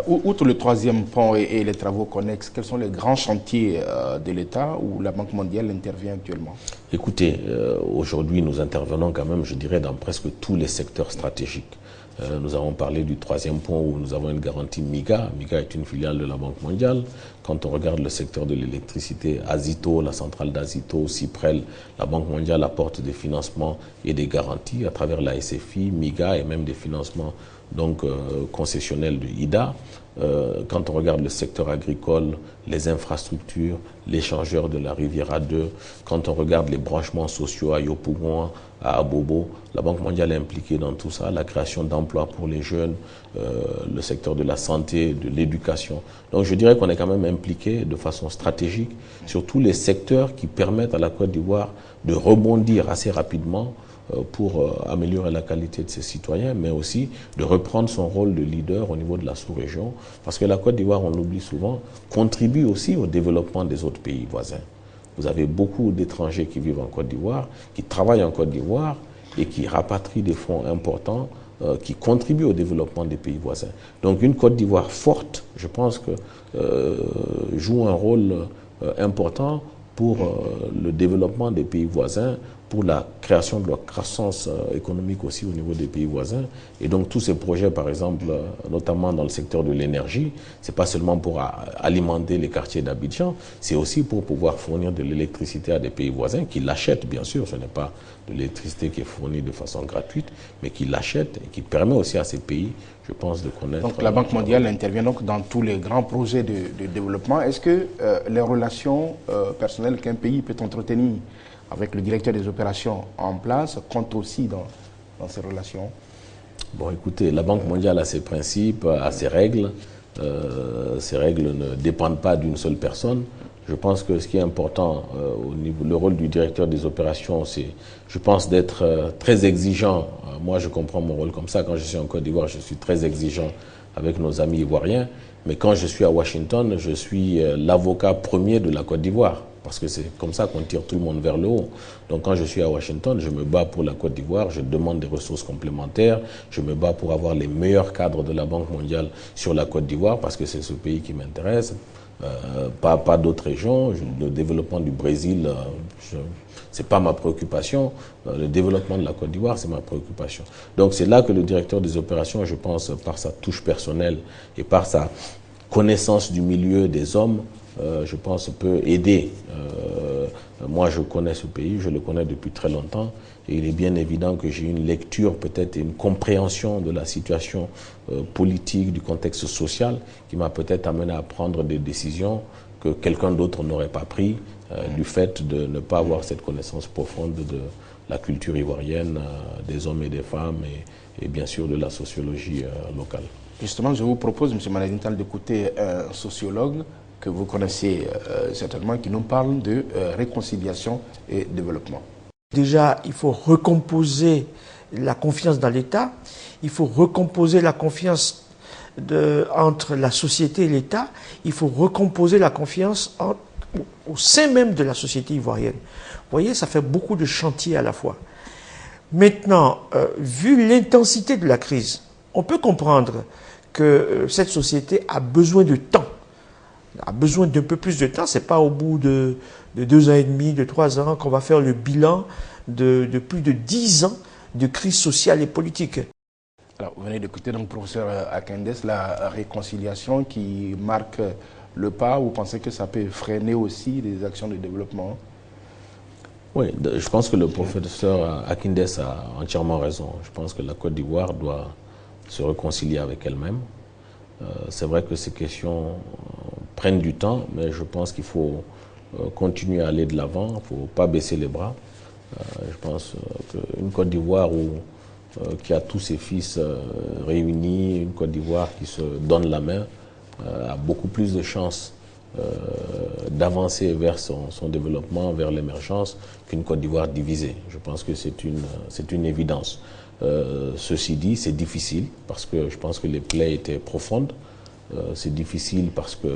Outre le troisième pont et les travaux connexes, quels sont les grands chantiers de l'État où la Banque mondiale intervient actuellement? Écoutez, aujourd'hui nous intervenons quand même, je dirais, dans presque tous les secteurs stratégiques. Nous avons parlé du troisième pont où nous avons une garantie MIGA. MIGA est une filiale de la Banque mondiale. Quand on regarde le secteur de l'électricité, Azito, la centrale d'Azito, Cyprel, la Banque mondiale apporte des financements et des garanties à travers la SFI, MIGA et même des financements donc concessionnel de IDA. Quand on regarde le secteur agricole, les infrastructures, l'échangeur de la Riviera 2, quand on regarde les branchements sociaux à Yopougon, à Abobo, la Banque mondiale est impliquée dans tout ça, la création d'emplois pour les jeunes, le secteur de la santé, de l'éducation. Donc je dirais qu'on est quand même impliqué de façon stratégique sur tous les secteurs qui permettent à la Côte d'Ivoire de rebondir assez rapidement pour améliorer la qualité de ses citoyens, mais aussi de reprendre son rôle de leader au niveau de la sous-région, parce que la Côte d'Ivoire, on l'oublie souvent, contribue aussi au développement des autres pays voisins. Vous avez beaucoup d'étrangers qui vivent en Côte d'Ivoire, qui travaillent en Côte d'Ivoire et qui rapatrient des fonds importants qui contribuent au développement des pays voisins. Donc une Côte d'Ivoire forte, je pense que joue un rôle important pour le développement des pays voisins, pour la création de la croissance économique aussi au niveau des pays voisins. Et donc tous ces projets, par exemple, notamment dans le secteur de l'énergie, c'est pas seulement pour alimenter les quartiers d'Abidjan, c'est aussi pour pouvoir fournir de l'électricité à des pays voisins qui l'achètent, bien sûr. Ce n'est pas de l'électricité qui est fournie de façon gratuite, mais qui l'achètent et qui permet aussi à ces pays, je pense, de connaître... Donc la Banque mondiale intervient donc dans tous les grands projets de développement. Est-ce que les relations personnelles qu'un pays peut entretenir avec le directeur des opérations en place comptent aussi dans ces relations? Bon, écoutez, la Banque mondiale a ses principes, a ses règles. Ces règles ne dépendent pas d'une seule personne. Je pense que ce qui est important au niveau, le rôle du directeur des opérations, c'est, je pense, d'être très exigeant. Moi, je comprends mon rôle comme ça. Quand je suis en Côte d'Ivoire, je suis très exigeant avec nos amis ivoiriens. Mais quand je suis à Washington, je suis l'avocat premier de la Côte d'Ivoire. Parce que c'est comme ça qu'on tire tout le monde vers le haut. Donc quand je suis à Washington, je me bats pour la Côte d'Ivoire, je demande des ressources complémentaires, je me bats pour avoir les meilleurs cadres de la Banque mondiale sur la Côte d'Ivoire, parce que c'est ce pays qui m'intéresse, pas d'autres régions. Le développement du Brésil, c'est pas ma préoccupation. Le développement de la Côte d'Ivoire, c'est ma préoccupation. Donc c'est là que le directeur des opérations, je pense, par sa touche personnelle et par sa connaissance du milieu des hommes, je pense, peut aider. Moi, je connais ce pays, je le connais depuis très longtemps, et il est bien évident que j'ai une lecture, peut-être une compréhension de la situation politique, du contexte social, qui m'a peut-être amené à prendre des décisions que quelqu'un d'autre n'aurait pas prises, du fait de ne pas avoir cette connaissance profonde de la culture ivoirienne, des hommes et des femmes, et bien sûr de la sociologie locale. Justement, je vous propose, M. Manadini Tall, d'écouter un sociologue que vous connaissez certainement, qui nous parle de réconciliation et développement. Déjà, il faut recomposer la confiance dans l'État, il faut recomposer la confiance entre la société et l'État, il faut recomposer la confiance au sein même de la société ivoirienne. Vous voyez, ça fait beaucoup de chantiers à la fois. Maintenant, vu l'intensité de la crise, on peut comprendre que cette société a besoin de temps, a besoin d'un peu plus de temps. Ce n'est pas au bout de 2 ans et demi, de 3 ans qu'on va faire le bilan de plus de 10 ans de crise sociale et politique. Alors, vous venez d'écouter donc professeur Akindes, la réconciliation qui marque le pas. Vous pensez que ça peut freiner aussi les actions de développement? Oui, je pense que le professeur Akindes a entièrement raison. Je pense que la Côte d'Ivoire doit se réconcilier avec elle-même. C'est vrai que ces questions prennent du temps, mais je pense qu'il faut continuer à aller de l'avant, il ne faut pas baisser les bras. Je pense qu'une Côte d'Ivoire qui a tous ses fils réunis, une Côte d'Ivoire qui se donne la main, a beaucoup plus de chances d'avancer vers son développement, vers l'émergence, qu'une Côte d'Ivoire divisée. Je pense que c'est une évidence. Ceci dit, c'est difficile parce que je pense que les plaies étaient profondes. C'est difficile parce que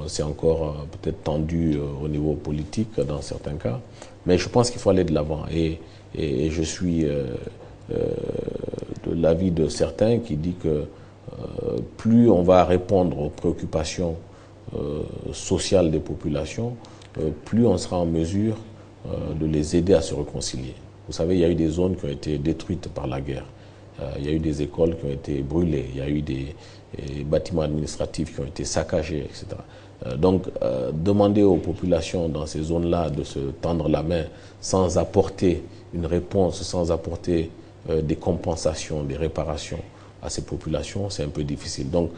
c'est encore peut-être tendu au niveau politique dans certains cas. Mais je pense qu'il faut aller de l'avant. Et je suis de l'avis de certains qui dit que plus on va répondre aux préoccupations sociales des populations, plus on sera en mesure de les aider à se réconcilier. Vous savez, il y a eu des zones qui ont été détruites par la guerre. Il y a eu des écoles qui ont été brûlées. Il y a eu des bâtiments administratifs qui ont été saccagés, etc. Donc, demander aux populations dans ces zones-là de se tendre la main sans apporter une réponse, sans apporter des compensations, des réparations à ces populations, c'est un peu difficile. Donc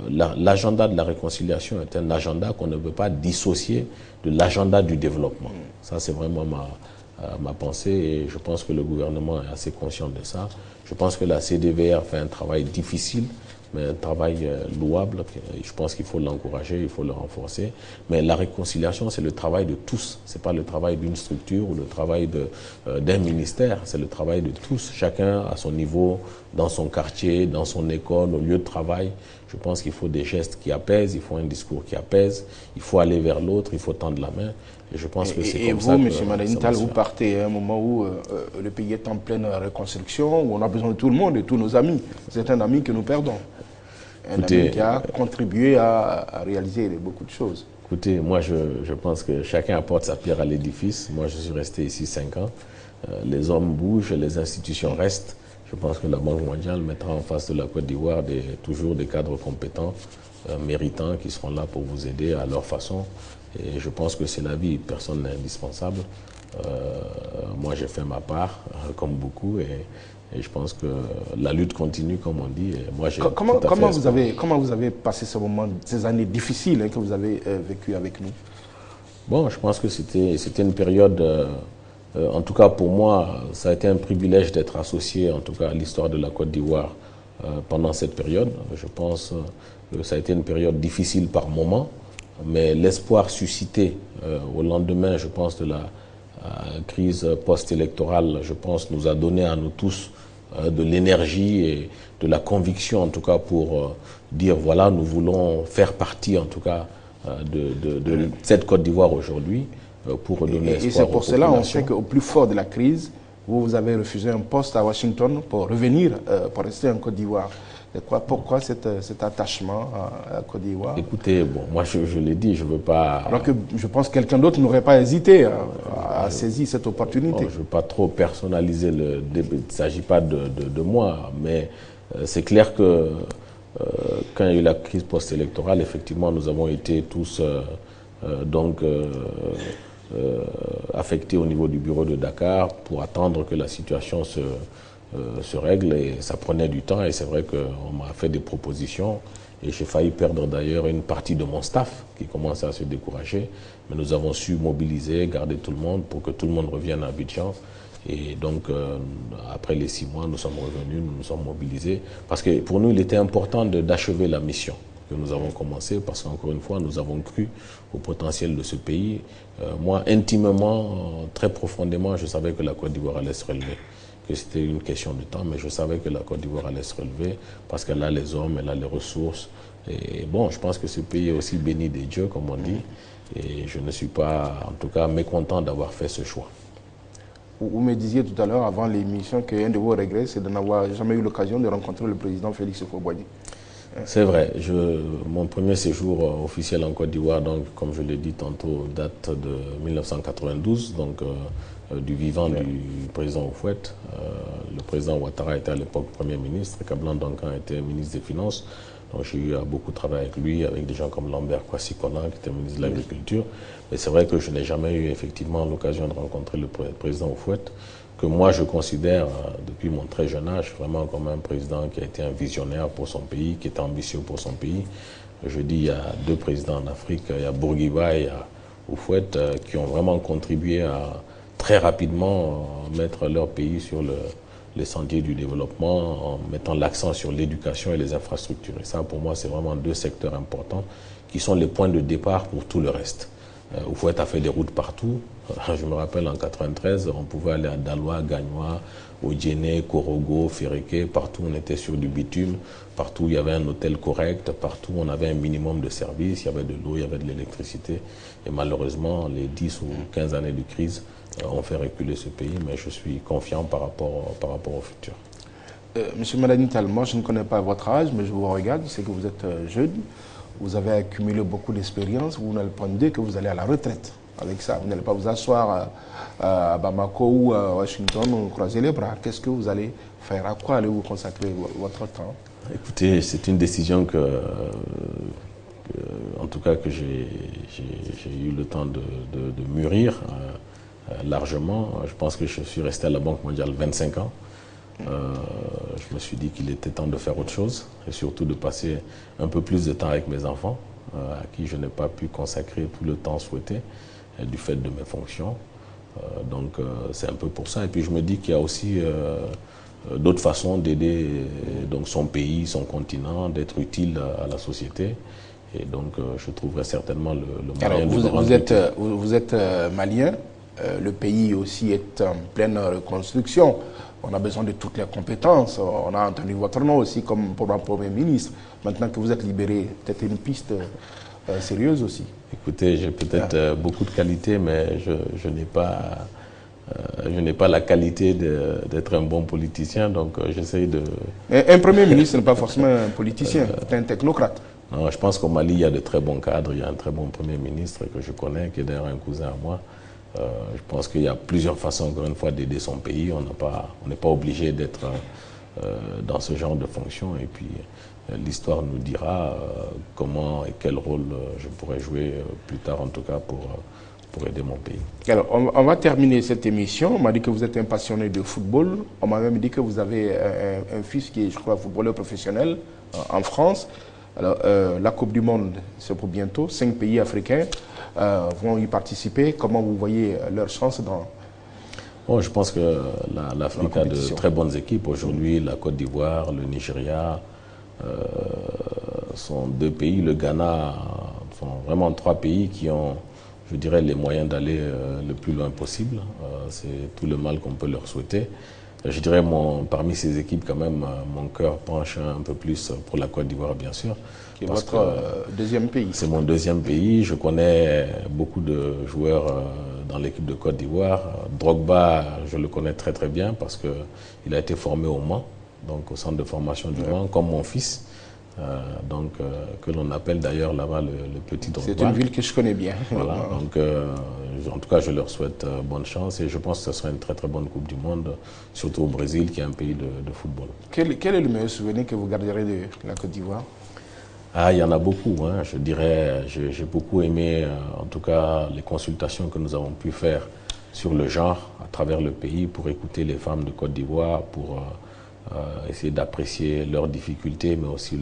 l'agenda de la réconciliation est un agenda qu'on ne peut pas dissocier de l'agenda du développement. Ça, c'est vraiment ma pensée et je pense que le gouvernement est assez conscient de ça. Je pense que la CDVR fait un travail difficile, mais un travail louable. Je pense qu'il faut l'encourager, il faut le renforcer. Mais la réconciliation, c'est le travail de tous. Ce n'est pas le travail d'une structure ou le travail d'un ministère. C'est le travail de tous, chacun à son niveau, dans son quartier, dans son école, au lieu de travail. Je pense qu'il faut des gestes qui apaisent, il faut un discours qui apaise, il faut aller vers l'autre, il faut tendre la main. Et je pense que c'est comme ça. Et vous, M. Madani Tall, vous partez à un moment où le pays est en pleine reconstruction, où on a besoin de tout le monde, de tous nos amis. C'est un ami que nous perdons. Écoutez, ami qui a contribué à réaliser beaucoup de choses. Écoutez, moi je pense que chacun apporte sa pierre à l'édifice. Moi je suis resté ici 5 ans. Les hommes bougent, les institutions restent. Je pense que la Banque mondiale mettra en face de la Côte d'Ivoire toujours des cadres compétents, méritants, qui seront là pour vous aider à leur façon. Et je pense que c'est la vie, personne n'est indispensable. Moi j'ai fait ma part, comme beaucoup, et je pense que la lutte continue, comme on dit. Et moi, comment vous avez passé ce moment, ces années difficiles que vous avez vécues avec nous? Bon, je pense que c'était une période, en tout cas pour moi, ça a été un privilège d'être associé, en tout cas, à l'histoire de la Côte d'Ivoire pendant cette période. Je pense que ça a été une période difficile par moments, mais l'espoir suscité au lendemain, je pense, de la crise post-électorale, je pense, nous a donné à nous tous de l'énergie et de la conviction, en tout cas, pour dire, voilà, nous voulons faire partie, en tout cas, de cette Côte d'Ivoire aujourd'hui, pour redonner espoir. Et c'est pour cela, on sait qu'au plus fort de la crise, vous avez refusé un poste à Washington pour revenir, pour rester en Côte d'Ivoire. Pourquoi cet attachement à la Côte d'Ivoire? Écoutez, bon, moi je l'ai dit, je ne veux pas... Alors que je pense que quelqu'un d'autre n'aurait pas hésité à saisir cette opportunité. Bon, je ne veux pas trop personnaliser le débat, il ne s'agit pas de moi, mais c'est clair que quand il y a eu la crise post-électorale, effectivement, nous avons été tous affectés au niveau du bureau de Dakar pour attendre que la situation se règle, et ça prenait du temps, et c'est vrai qu'on m'a fait des propositions et j'ai failli perdre d'ailleurs une partie de mon staff qui commençait à se décourager, mais nous avons su mobiliser, garder tout le monde pour que tout le monde revienne à Abidjan. Et donc après les 6 mois, nous sommes revenus, nous nous sommes mobilisés, parce que pour nous il était important d'achever la mission que nous avons commencée, parce qu'encore une fois nous avons cru au potentiel de ce pays. Moi intimement, très profondément, je savais que la Côte d'Ivoire allait se relever, que c'était une question de temps, mais je savais que la Côte d'Ivoire allait se relever parce qu'elle a les hommes, elle a les ressources. Et bon, je pense que ce pays est aussi béni des dieux, comme on dit, et je ne suis pas, en tout cas, mécontent d'avoir fait ce choix. Vous me disiez tout à l'heure, avant l'émission, qu'un de vos regrets, c'est de n'avoir jamais eu l'occasion de rencontrer le président Félix Houphouët-Boigny. C'est vrai. Mon premier séjour officiel en Côte d'Ivoire, donc, comme je l'ai dit tantôt, date de 1992, donc du vivant du président Houphouët. Le président Ouattara était à l'époque Premier ministre, Kablan Duncan était ministre des Finances. Donc j'ai eu à beaucoup travailler avec lui, avec des gens comme Lambert Kwasi-Kona, qui était ministre de l'Agriculture. Mais c'est vrai que je n'ai jamais eu effectivement l'occasion de rencontrer le président Houphouët, que moi je considère depuis mon très jeune âge vraiment comme un président qui a été un visionnaire pour son pays, qui est ambitieux pour son pays. Je dis, il y a 2 présidents en Afrique, il y a Bourguiba et il y a Houphouët, qui ont vraiment contribué à très rapidement mettre leur pays sur les sentiers du développement, en mettant l'accent sur l'éducation et les infrastructures. Et ça, pour moi, c'est vraiment 2 secteurs importants qui sont les points de départ pour tout le reste. Houphouët a fait des routes partout. Je me rappelle, en 93, on pouvait aller à Daloa, Gagnoa, Odjéné, Korogo, Féréké. Partout, on était sur du bitume. Partout, il y avait un hôtel correct. Partout, on avait un minimum de services. Il y avait de l'eau, il y avait de l'électricité. Et malheureusement, les 10 ou 15 années de crise ont fait reculer ce pays. Mais je suis confiant par rapport au futur. Monsieur Madani Tall, moi, je ne connais pas votre âge, mais je vous regarde. Je sais que vous êtes jeune. Vous avez accumulé beaucoup d'expérience. Vous n'allez pas me dire que vous allez à la retraite avec ça. Vous n'allez pas vous asseoir à Bamako ou à Washington ou croiser les bras. Qu'est-ce que vous allez faire? À quoi allez-vous consacrer votre temps? Écoutez, c'est une décision en tout cas, que j'ai eu le temps de mûrir largement. Je pense que je suis resté à la Banque mondiale 25 ans. Je me suis dit qu'il était temps de faire autre chose et surtout de passer un peu plus de temps avec mes enfants, à qui je n'ai pas pu consacrer tout le temps souhaité du fait de mes fonctions. Donc c'est un peu pour ça. Et puis je me dis qu'il y a aussi d'autres façons d'aider son pays, son continent, d'être utile à la société. Et donc je trouverai certainement le moyen de... Vous êtes malien, le pays aussi est en pleine reconstruction. On a besoin de toutes les compétences. On a entendu votre nom aussi comme pour un Premier ministre. Maintenant que vous êtes libéré, peut-être une piste sérieuse aussi. Écoutez, j'ai peut-être beaucoup de qualités, mais je n'ai pas la qualité d'être un bon politicien, donc j'essaye de... Un Premier ministre n'est pas forcément un politicien, c'est un technocrate. Non, je pense qu'au Mali, il y a de très bons cadres. Il y a un très bon Premier ministre que je connais, qui est d'ailleurs un cousin à moi. Je pense qu'il y a plusieurs façons, encore une fois, d'aider son pays. On n'est pas obligé d'être dans ce genre de fonction. Et puis, l'histoire nous dira comment et quel rôle je pourrais jouer plus tard, en tout cas, pour aider mon pays. Alors, on va terminer cette émission. On m'a dit que vous êtes un passionné de football. On m'a même dit que vous avez un fils qui est, je crois, footballeur professionnel en France. Alors, la Coupe du Monde, c'est pour bientôt. 5 pays africains vont y participer. Comment vous voyez leurs chances dans... Bon, je pense que l'Afrique a de très bonnes équipes. Aujourd'hui, la Côte d'Ivoire, le Nigeria sont 2 pays. Le Ghana sont vraiment 3 pays qui ont, je dirais, les moyens d'aller le plus loin possible. C'est tout le mal qu'on peut leur souhaiter. Je dirais, parmi ces équipes, quand même, mon cœur penche un peu plus pour la Côte d'Ivoire, bien sûr. Qui est votre deuxième pays. C'est mon deuxième pays. Je connais beaucoup de joueurs dans l'équipe de Côte d'Ivoire. Drogba, je le connais très très bien parce qu'il a été formé au Mans, donc au centre de formation du Mans, comme mon fils. Que l'on appelle d'ailleurs là-bas le petit Drogba. C'est une ville que je connais bien. Voilà, donc en tout cas je leur souhaite bonne chance et je pense que ce sera une très très bonne Coupe du Monde, surtout au Brésil qui est un pays de football. Quel est le meilleur souvenir que vous garderez de la Côte d'Ivoire? Il y en a beaucoup, hein. Je dirais, j'ai beaucoup aimé en tout cas les consultations que nous avons pu faire sur le genre à travers le pays pour écouter les femmes de Côte d'Ivoire, pour essayer d'apprécier leurs difficultés, mais aussi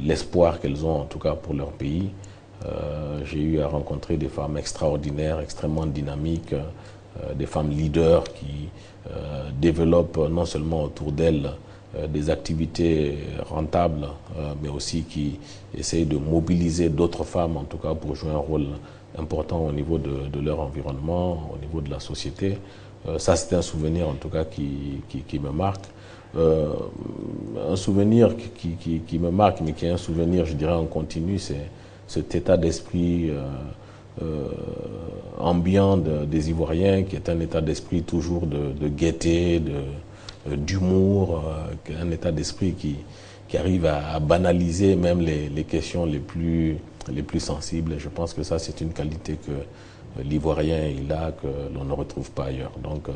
l'espoir qu'elles ont en tout cas pour leur pays. J'ai eu à rencontrer des femmes extraordinaires, extrêmement dynamiques, des femmes leaders qui développent non seulement autour d'elles des activités rentables, mais aussi qui essayent de mobiliser d'autres femmes en tout cas pour jouer un rôle important au niveau de leur environnement, au niveau de la société. Ça, c'est un souvenir en tout cas qui me marque. Un souvenir qui me marque, mais qui est un souvenir, je dirais, en continu, c'est cet état d'esprit ambiant des Ivoiriens, qui est un état d'esprit toujours de gaieté, d'humour, un état d'esprit qui arrive à banaliser même les questions les plus sensibles. Et je pense que ça, c'est une qualité que l'Ivoirien il a, que l'on ne retrouve pas ailleurs. Donc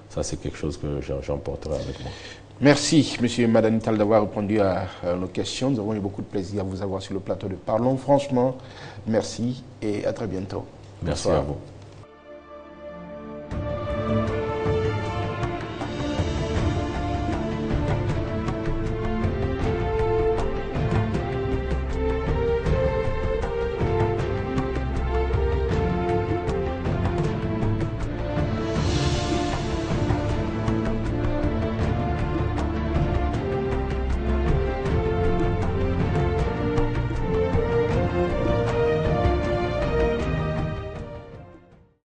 ça, c'est quelque chose que j'emporterai avec moi. Merci, M. Madani Tall, d'avoir répondu à nos questions. Nous avons eu beaucoup de plaisir à vous avoir sur le plateau de Parlons Franchement. Merci et à très bientôt. Merci à vous.